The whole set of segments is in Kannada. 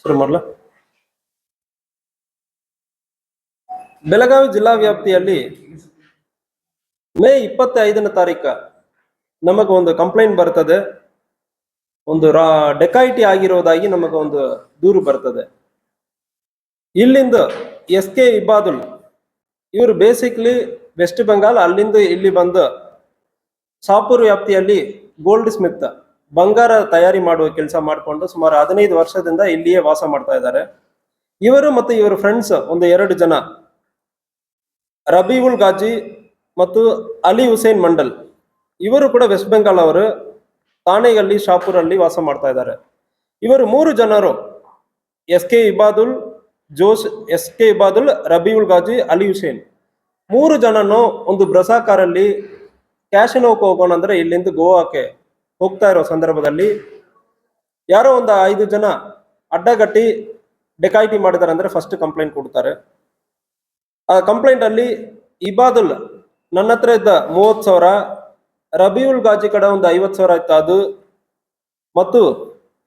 ಶುರು ಮಾಡಲ. ಬೆಳಗಾವಿ ಜಿಲ್ಲಾ ವ್ಯಾಪ್ತಿಯಲ್ಲಿ ಮೇ 25ನೇ ತಾರೀಕು ನಮಗೆ ಒಂದು ಕಂಪ್ಲೇಂಟ್ ಬರ್ತದೆ. ಒಂದು ಡೆಕಾಯಿಟಿ ಆಗಿರೋದಾಗಿ ನಮಗೆ ಒಂದು ದೂರು ಬರ್ತದೆ. ಇಲ್ಲಿಂದ SK ಇಬಾದುಲ್ ಇವರು ಬೇಸಿಕ್ಲಿ ವೆಸ್ಟ್ ಬೆಂಗಾಲ್, ಅಲ್ಲಿಂದ ಇಲ್ಲಿ ಬಂದು ಶಾಪುರ್ ವ್ಯಾಪ್ತಿಯಲ್ಲಿ ಗೋಲ್ಡ್ ಸ್ಮಿತ್ ಬಂಗಾರ ತಯಾರಿ ಮಾಡುವ ಕೆಲಸ ಮಾಡಿಕೊಂಡು ಸುಮಾರು 15 ವರ್ಷದಿಂದ ಇಲ್ಲಿಯೇ ವಾಸ ಮಾಡ್ತಾ ಇದ್ದಾರೆ. ಇವರು ಮತ್ತು ಇವರ ಫ್ರೆಂಡ್ಸ್ ಒಂದು 2 ಜನ, ರಬೀವುಲ್ ಗಾಜಿ ಮತ್ತು ಅಲಿ ಹುಸೇನ್ ಮಂಡಲ್, ಇವರು ಕೂಡ ವೆಸ್ಟ್ ಬೆಂಗಾಲ್ ಅವರು, ಥಾಣೆಯಲ್ಲಿ ಶಾಪುರಲ್ಲಿ ವಾಸ ಮಾಡ್ತಾ ಇದ್ದಾರೆ. ಇವರು 3 ಜನರು SK ಇಬಾದುಲ್, ರಬೀವುಲ್ ಗಾಜಿ, ಅಲಿ ಹುಸೇನ್ 3 ಜನನು ಒಂದು ಬ್ರಸಾ ಕಾರಲ್ಲಿ ಕ್ಯಾಶಿನೋಕ್ಕೆ ಹೋಗೋಣ ಅಂದ್ರೆ ಇಲ್ಲಿಂದ ಗೋವಾಕ್ಕೆ ಹೋಗ್ತಾ ಇರೋ ಸಂದರ್ಭದಲ್ಲಿ ಯಾರೋ ಒಂದು 5 ಜನ ಅಡ್ಡಗಟ್ಟಿ ಡೆಕಾಯಿಟಿ ಮಾಡಿದಾರೆ ಅಂದ್ರೆ ಫಸ್ಟ್ ಕಂಪ್ಲೇಂಟ್ ಕೊಡ್ತಾರೆ. ಆ ಕಂಪ್ಲೇಂಟ್ ಅಲ್ಲಿ ಇಬಾದುಲ್ ನನ್ನ ಹತ್ರ ಇದ್ದ 30,000, ರಬೀವುಲ್ ಗಾಜಿ ಕಡೆ ಒಂದು 50,000 ಇತ್ತು ಅದು, ಮತ್ತು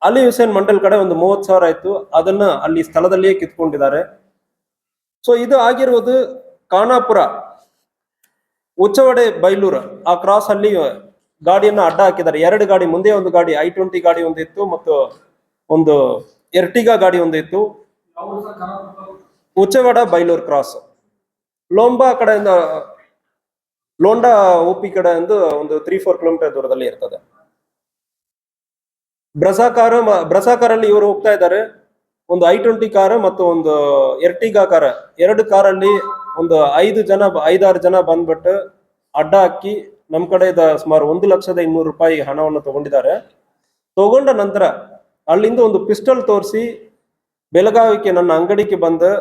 ಅಲಿ ಹುಸೇನ್ ಮಂಡಲ್ ಕಡೆ ಒಂದು 30,000 ಇತ್ತು, ಅದನ್ನ ಅಲ್ಲಿ ಸ್ಥಳದಲ್ಲಿಯೇ ಕಿತ್ಕೊಂಡಿದ್ದಾರೆ. ಸೊ ಇದು ಆಗಿರುವುದು ಖಾನಾಪುರ ಉಚ್ಚವಡೆ ಬೈಲೂರು ಆ ಕ್ರಾಸ್ ಅಲ್ಲಿ ಗಾಡಿಯನ್ನ ಅಡ್ಡ ಹಾಕಿದ್ದಾರೆ. 2 ಗಾಡಿ, ಮುಂದೆ ಒಂದು ಗಾಡಿ I-20 ಗಾಡಿ ಒಂದಿತ್ತು ಮತ್ತು ಒಂದು ಎರ್ಟಿಗಾ ಗಾಡಿ ಒಂದಿತ್ತು. ಉಚ್ಚವಡ ಬೈಲೂರು ಕ್ರಾಸ್ ಲೋಂಬಾ ಕಡೆಯಿಂದ, ಲೋಂಡಾ OP ಕಡೆಯಿಂದ ಒಂದು 3-4 ಕಿಲೋಮೀಟರ್ ದೂರದಲ್ಲಿ ಇರ್ತದೆ. ಬ್ರಸಾ ಕಾರಲ್ಲಿ ಇವರು ಹೋಗ್ತಾ ಇದ್ದಾರೆ. ಒಂದು I-20 ಕಾರ್ ಮತ್ತು ಒಂದು ಎರ್ಟಿಗಾ ಕಾರ್, 2 ಕಾರಲ್ಲಿ ಒಂದು 5-6 ಜನ ಬಂದ್ಬಿಟ್ಟು ಅಡ್ಡ ಹಾಕಿ ನಮ್ಮ ಕಡೆ ಸುಮಾರು 1,200,000 ರೂಪಾಯಿ ಹಣವನ್ನು ತಗೊಂಡಿದ್ದಾರೆ. ತಗೊಂಡ ನಂತರ ಅಲ್ಲಿಂದ ಒಂದು ಪಿಸ್ಟಲ್ ತೋರಿಸಿ ಬೆಳಗಾವಿಗೆ ನನ್ನ ಅಂಗಡಿಗೆ ಬಂದು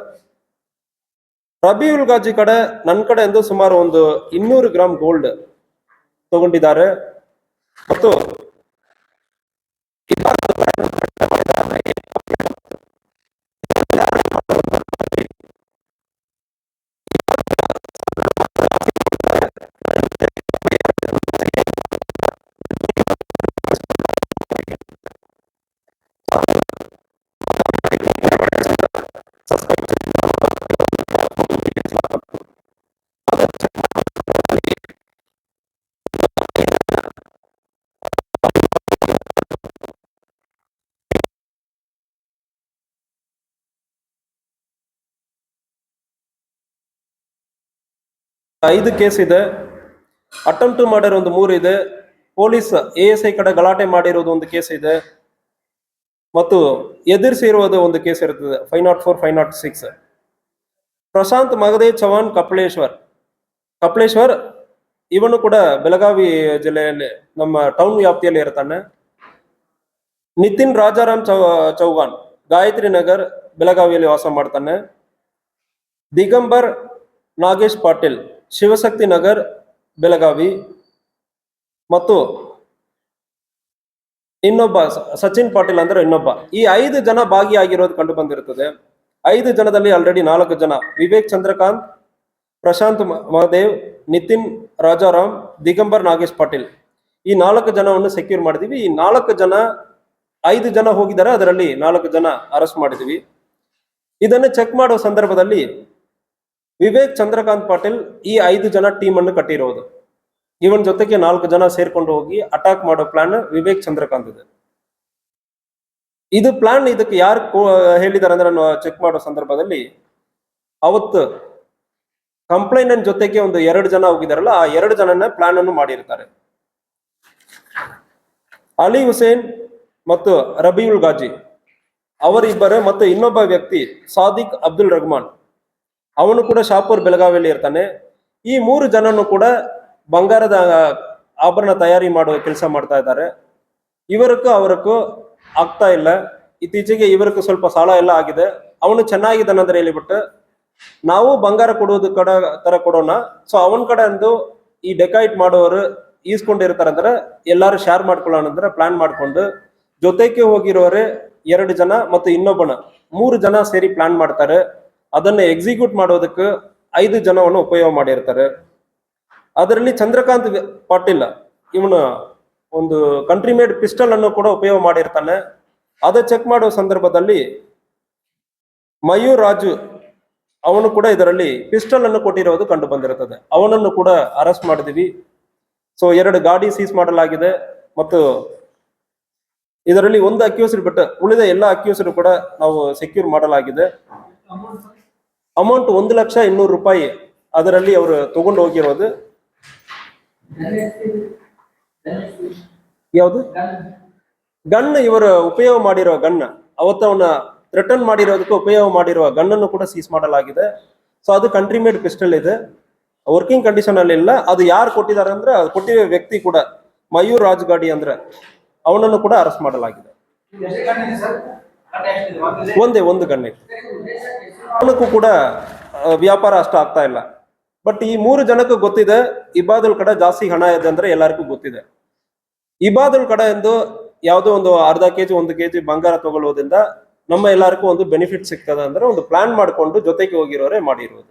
ರಬೀವುಲ್ ಗಾಜಿ ಕಡೆ ನನ್ನ ಕಡೆಯಿಂದ ಸುಮಾರು ಒಂದು 200 ಗ್ರಾಮ್ ಗೋಲ್ಡ್ ತಗೊಂಡಿದ್ದಾರೆ. ಮತ್ತು ಐದು ಕೇಸ್ ಇದೆ. ಅಟೆಂಪ್ಟ್ ಮಾಡಿರೋ ಒಂದು 3 ಇದೆ. ಪೊಲೀಸ್ ASI ಕಡೆ ಗಲಾಟೆ ಮಾಡಿರೋದು ಒಂದು ಕೇಸ್ ಇದೆ, ಮತ್ತು ಎದುರಿಸಿರುವುದು ಒಂದು ಕೇಸ್ ಇರ್ತದೆ 504, 506. ಪ್ರಶಾಂತ್ ಮಗದೇವ್ ಚವಾಣ್ ಕಪ್ಲೇಶ್ವರ್ ಇವನು ಕೂಡ ಬೆಳಗಾವಿ ಜಿಲ್ಲೆಯಲ್ಲಿ ನಮ್ಮ ಟೌನ್ ವ್ಯಾಪ್ತಿಯಲ್ಲಿ ಇರ್ತಾನೆ. ನಿತಿನ್ ರಾಜಾರಾಮ್ ಚೌಹಾಣ್ ಗಾಯತ್ರಿ ನಗರ್ ಬೆಳಗಾವಿಯಲ್ಲಿ ವಾಸ ಮಾಡ್ತಾನೆ. ದಿಗಂಬರ್ ನಾಗೇಶ್ ಪಾಟೀಲ್ ಶಿವಶಕ್ತಿ ನಗರ್ ಬೆಳಗಾವಿ, ಮತ್ತು ಇನ್ನೊಬ್ಬ ಸಚಿನ್ ಪಾಟೀಲ್ ಅಂದ್ರೆ ಇನ್ನೊಬ್ಬ. ಈ 5 ಜನ ಭಾಗಿಯಾಗಿರೋದು ಕಂಡು ಬಂದಿರುತ್ತದೆ. 5 ಜನದಲ್ಲಿ ಆಲ್ರೆಡಿ 4 ಜನ, ವಿವೇಕ್ ಚಂದ್ರಕಾಂತ್, ಪ್ರಶಾಂತ್ ಮಹದೇವ್, ನಿತಿನ್ ರಾಜಾರಾಮ್, ದಿಗಂಬರ್ ನಾಗೇಶ್ ಪಾಟೀಲ್, ಈ 4 ಜನವನ್ನು ಸೆಕ್ಯೂರ್ ಮಾಡಿದೀವಿ. ಈ 4 ಜನ, 5 ಜನ ಹೋಗಿದ್ದಾರೆ, ಅದರಲ್ಲಿ 4 ಜನ ಅರೆಸ್ಟ್ ಮಾಡಿದೀವಿ. ಇದನ್ನು ಚೆಕ್ ಮಾಡೋ ಸಂದರ್ಭದಲ್ಲಿ ವಿವೇಕ್ ಚಂದ್ರಕಾಂತ್ ಪಾಟೀಲ್ ಈ 5 ಜನ ಟೀಮ್ ಅನ್ನು ಕಟ್ಟಿರೋದು. ಇವನ್ ಜೊತೆಗೆ 4 ಜನ ಸೇರ್ಕೊಂಡು ಹೋಗಿ ಅಟ್ಯಾಕ್ ಮಾಡೋ ಪ್ಲಾನ್ ವಿವೇಕ್ ಚಂದ್ರಕಾಂತ್ ಇದೆ. ಇದು ಪ್ಲಾನ್ ಇದಕ್ಕೆ ಯಾರು ಹೇಳಿದಾರೆ ಅಂದ್ರೆ ನಾನು ಚೆಕ್ ಮಾಡೋ ಸಂದರ್ಭದಲ್ಲಿ ಅವತ್ತು ಕಂಪ್ಲೇಂಟ್ ಜೊತೆಗೆ ಒಂದು 2 ಜನ ಹೋಗಿದಾರಲ್ಲ, ಆ 2 ಜನನ ಪ್ಲಾನ್ ಅನ್ನು ಮಾಡಿರ್ತಾರೆ. ಅಲಿ ಹುಸೇನ್ ಮತ್ತು ರಬೀವುಲ್ ಗಾಜಿ ಅವರಿಬ್ಬರು, ಮತ್ತು ಇನ್ನೊಬ್ಬ ವ್ಯಕ್ತಿ ಸಾದಿಕ್ ಅಬ್ದುಲ್ ರಹಮಾನ್, ಅವನು ಕೂಡ ಶಾಪುರ್ ಬೆಳಗಾವಿಯಲ್ಲಿ ಇರ್ತಾನೆ. ಈ 3 ಜನನು ಕೂಡ ಬಂಗಾರದ ಆಭರಣ ತಯಾರಿ ಮಾಡುವ ಕೆಲಸ ಮಾಡ್ತಾ ಇದ್ದಾರೆ. ಅವರಕ್ಕೂ ಆಗ್ತಾ ಇಲ್ಲ. ಇತ್ತೀಚೆಗೆ ಇವರಕ್ಕೂ ಸ್ವಲ್ಪ ಸಾಲ ಎಲ್ಲ ಆಗಿದೆ. ಅವನು ಚೆನ್ನಾಗಿದ್ದಾನಂದ್ರೆ ಹೇಳಿಬಿಟ್ಟು ನಾವು ಬಂಗಾರ ಕೊಡೋದು ತರ ಕೊಡೋಣ, ಸೊ ಅವನ ಕಡೆ ಅಂದು ಈ ಡೆಕಾಯಿಟ್ ಮಾಡೋರು ಈಸ್ಕೊಂಡಿರ್ತಾರಂದ್ರೆ ಎಲ್ಲಾರು ಶೇರ್ ಮಾಡ್ಕೊಳ್ಳೋಣ ಅಂದ್ರೆ ಪ್ಲಾನ್ ಮಾಡ್ಕೊಂಡು ಜೊತೆಗೆ ಹೋಗಿರೋರೆ 2 ಜನ ಮತ್ತು ಇನ್ನೊಬ್ಬನ 3 ಜನ ಸೇರಿ ಪ್ಲಾನ್ ಮಾಡ್ತಾರೆ. ಅದನ್ನ ಎಕ್ಸಿಕ್ಯೂಟ್ ಮಾಡೋದಕ್ಕೆ 5 ಜನವನ್ನು ಉಪಯೋಗ ಮಾಡಿರ್ತಾರೆ. ಅದರಲ್ಲಿ ಚಂದ್ರಕಾಂತ್ ಪಾಟೀಲ್ ಇವನು ಒಂದು ಕಂಟ್ರಿ ಮೇಡ್ ಪಿಸ್ಟಲ್ ಅನ್ನು ಕೂಡ ಉಪಯೋಗ ಮಾಡಿರ್ತಾನೆ. ಅದ ಚೆಕ್ ಮಾಡೋ ಸಂದರ್ಭದಲ್ಲಿ ಮಯೂರ್ ರಾಜು ಅವನು ಕೂಡ ಇದರಲ್ಲಿ ಪಿಸ್ಟಲ್ ಅನ್ನು ಕೊಟ್ಟಿರೋದು ಕಂಡು ಬಂದಿರುತ್ತದೆ. ಅವನನ್ನು ಕೂಡ ಅರೆಸ್ಟ್ ಮಾಡಿದೀವಿ. ಸೊ 2 ಗಾಡಿ ಸೀಸ್ ಮಾಡಲಾಗಿದೆ ಮತ್ತು ಇದರಲ್ಲಿ ಒಂದು ಅಕ್ಯೂಸ್ಡ್ ಬಿಟ್ಟು ಉಳಿದ ಎಲ್ಲ ಅಕ್ಯೂಸ್ಡ್ ಕೂಡ ನಾವು ಸೆಕ್ಯೂರ್ ಮಾಡಲಾಗಿದೆ. ಅಮೌಂಟ್ 1,200,000 ರೂಪಾಯಿ ಅದರಲ್ಲಿ ಅವರು ತಗೊಂಡು ಹೋಗಿರೋದು. ಯಾವುದು ಗನ್, ಇವರು ಉಪಯೋಗ ಮಾಡಿರೋ ಗನ್, ಅವತ್ತು ಅವನ ಥ್ರೆಟನ್ ಮಾಡಿರೋದಕ್ಕೆ ಉಪಯೋಗ ಮಾಡಿರುವ ಗನ್ನನ್ನು ಕೂಡ ಸೀಸ್ ಮಾಡಲಾಗಿದೆ. ಸೊ ಅದು ಕಂಟ್ರಿ ಮೇಡ್ ಪಿಸ್ಟಲ್ ಇದೆ, ವರ್ಕಿಂಗ್ ಕಂಡೀಷನ್ ಅಲ್ಲಿ ಇಲ್ಲ. ಅದು ಯಾರು ಕೊಟ್ಟಿದ್ದಾರೆ ಅಂದ್ರೆ ಅದು ಕೊಟ್ಟಿರೋ ವ್ಯಕ್ತಿ ಕೂಡ ಮಯೂರ್ ರಾಜ್ಗಾಡಿ ಅಂದ್ರೆ ಅವನನ್ನು ಕೂಡ ಅರೆಸ್ಟ್ ಮಾಡಲಾಗಿದೆ. ಒಂದು ಗನ್ ಇದೆ. ಅವನಕ್ಕೂ ಕೂಡ ವ್ಯಾಪಾರ ಅಷ್ಟು ಆಗ್ತಾ ಇಲ್ಲ. ಬಟ್ ಈ 3 ಜನಕ್ಕೂ ಗೊತ್ತಿದೆ ಇಬಾದುಲ್ ಕಡೆ ಜಾಸ್ತಿ ಹಣ ಇದೆ ಅಂದ್ರೆ ಎಲ್ಲರಿಗೂ ಗೊತ್ತಿದೆ. ಇಬಾದುಲ್ ಕಡೆ ಎಂದು ಯಾವುದೋ ಒಂದು ಅರ್ಧ ಕೆಜಿ 1 ಕೆಜಿ ಬಂಗಾರ ತಗೊಳ್ಳೋದ್ರಿಂದ ನಮ್ಮ ಎಲ್ಲರಿಗೂ ಒಂದು ಬೆನಿಫಿಟ್ ಸಿಗ್ತದೆ ಅಂದ್ರೆ ಒಂದು ಪ್ಲಾನ್ ಮಾಡಿಕೊಂಡು ಜೊತೆಗೆ ಹೋಗಿರೋರೇ ಮಾಡಿರುವುದು.